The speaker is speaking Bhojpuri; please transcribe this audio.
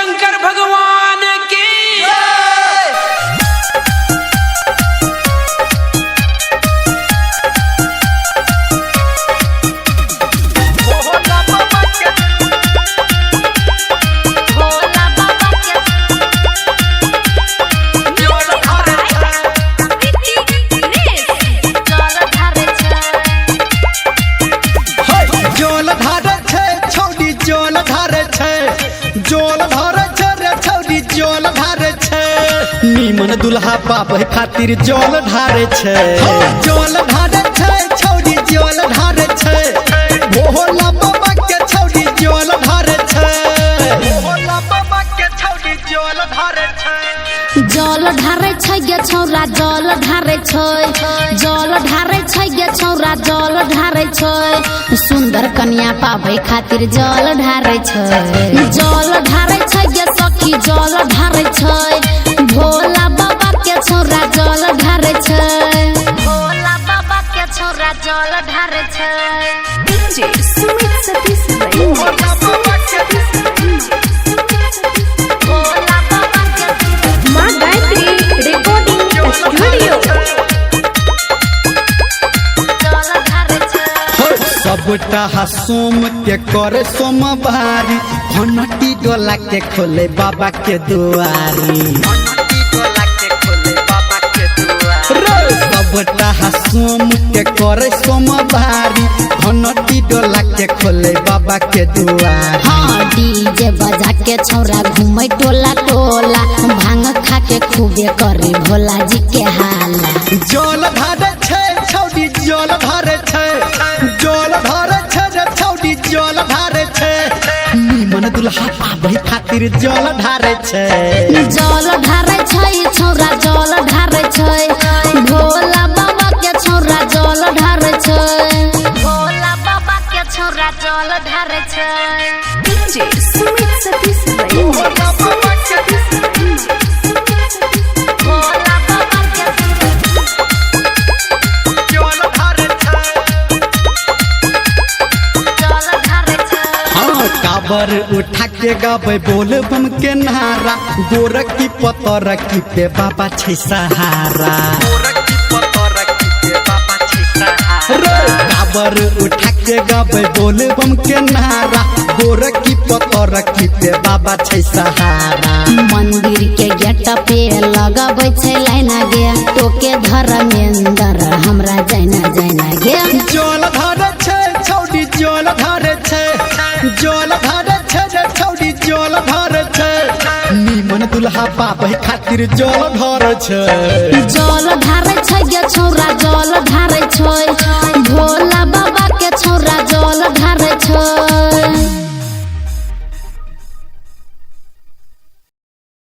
शंकर भगवान की। निमन दुल्हा पाबै खातिर जल ढारे छै, जल ढारे छै छौरी जल ढारे छै। भोला बाबा के छौरी जल ढारे छै, भोला बाबा के छौरी जल ढारे छै। जल ढारे छै गे छौरा जल ढारे छै, जल ढारे छै गे छौरा जल ढारे छै। सुंदर कन्या पाबै खातिर जल ढारे छै, जल ढारे छै गे सखी जल ढारे छै। भोला बाबा के छौरा जल ढारे छै, भोला बाबा के छौरा जल ढारे छै। डीजे सुमित सतीश भोला बाबा के भोला बाबा के मां गायत्री रिकॉर्डिंग स्टूडियो जल ढारे छै। सबटा सोम के करे सोमवारी, घंटी डोला के खोले बाबा के दुआरी। सबटा सोम के करे सोमवारी, घंटी डोला के खोले बाबा के दुआरी। हाँ डीजे बजा के छौरा घूमे टोला टोला, भांग खा के खूबे करे भोला जी के हाला। जल ढारे छै छौरी जल ढारे छै, जल ढारे छै रे छौरी जल ढारे छै। निमन दुल्हा पाबै खातिर जल ढारे छै, जल ढारे छै छौरा जल ढारे छै। भोला बाबा के छौरा जल ढारे छै, भोला बाबा के छौरा जल ढारे छै। डीजे सुमित सतीश भोला बाबा के भोला बाबा के जल ढारे छै, जल ढारे छै। हाँ काबर उठा के गाबै बोल बम के नारा, गोरकी पतरकी पे बाबा छै सहारा। काबर उठा के गाबै बोल बम के नारा, गोरकी पतरकी पे बाबा छै सहारा। मंदिर के गेट पे लगाबै छै लाइना गे, टोके धर्मेंद्र हमरा जाना जाना गे। जल ढारे छै छौरी जल ढारे छै, जल ढारे छै रे छौरी जल ढारे छै। निमन दुल्हा पाबै खातिर जल ढारे छै, जल ढारे छै गे छौरा जल ढारे छै।